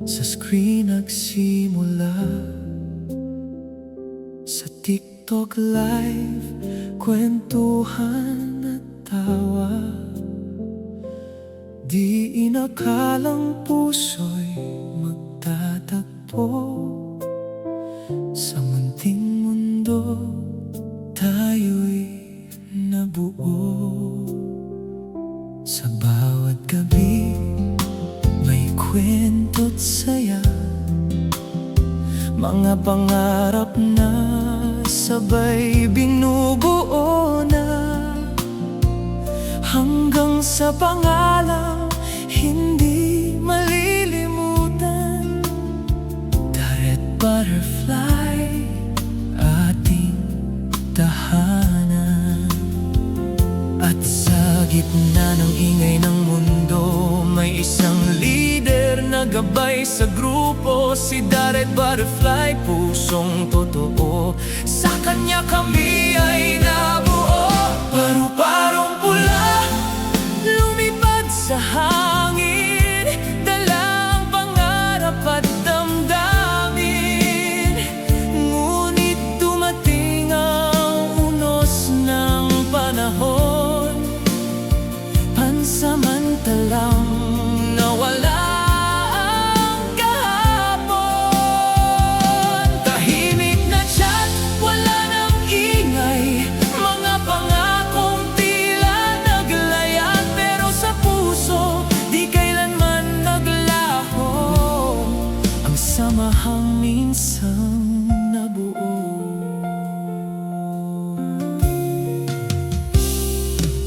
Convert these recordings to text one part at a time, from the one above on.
Sa screen nagsimula, sa TikTok live, kwentuhan at tawa. Di inakalang puso'y magtatagpo. Sa munting mundo, tayo'y nabuo. Sa bawat gabi, may kwento't saya, mga pangarap na sabay binubuo na, hanggang sa pangalan hindi malilimutan. The red butterfly, ating tahanan. At sa gitna ng ingay ng mundo, may isang leader na gabay sa grupo. Si The Red Butterfly, pusong totoo. Sa kanya kami ay nabuo. Paru-parong pula, lumipad sa hangin, dala ang pangarap at damdamin. Ngunit dumating ang unos ng panahon, pansamantalang nawala ang kahapon. Tahimik na chat, wala nang ingay, mga pangakong tila naglayag, pero sa puso di kailanman naglaho ang samahang minsang nabuo.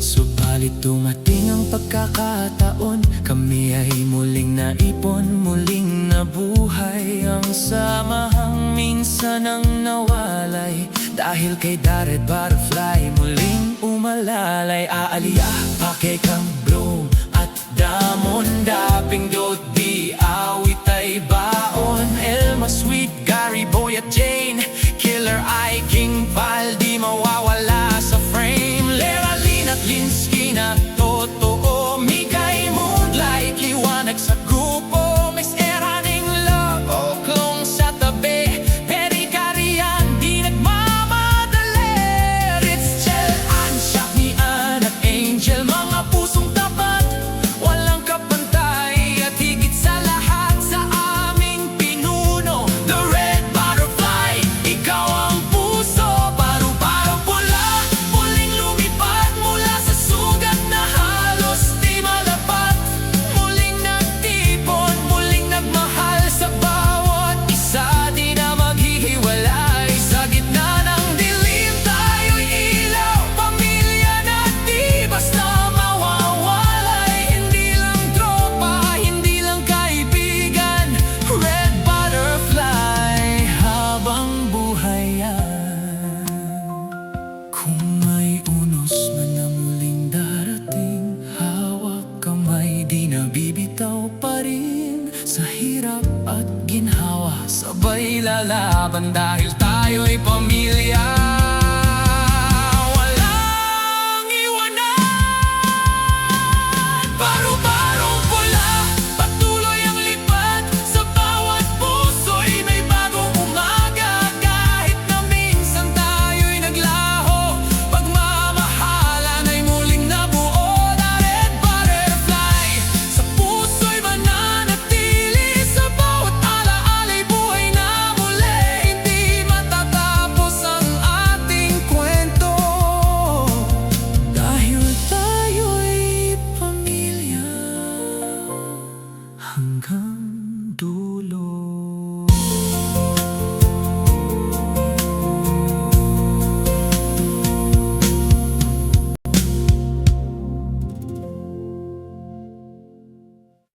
Subalit dumating ang pagkakataon, kami ay muling naipon, muling nabuhay. Ang samahang minsan ang nawalay, dahil kay The Red Butterfly muling umalalay. Aaliyah, pakekang bloom at damon, daping dot di awit ay baon. Elma, Sweet, Gary, Boy at Jane, Killer Eye, King Val, di mawawala sa frame. Lera, Lin at Linsky na totoo, Mikay, Moonlight, liwanag sa grupo. Miss Eraning Love, Oklong sa tabi, Perikarian, di nagmamadali. Ritzel, Ansyak, Nian at Angel, mga pusong tapat, walang kapantay. At higit sa lahat, sa aming pinuno, The Red Butterfly, ikaw ang puso. Paru-parong pula, muling lumipad mula sa sugat na halos di malapat. Muling nagtipon, muling nagmahal sa bawat isa, di na maghihiwalay. Sa gitna ng dilim, tayo'y ilaw, pamilya na di basta mawawalay. Hindi lang tropa, hindi lang kaibigan, Red Butterfly habang buhay yan. Kung may unos man na muling darating, hawak kamay, di nabibitaw pa rin. Sa hirap at ginhawa, sabay lalaban, dahil tayo'y pamilya.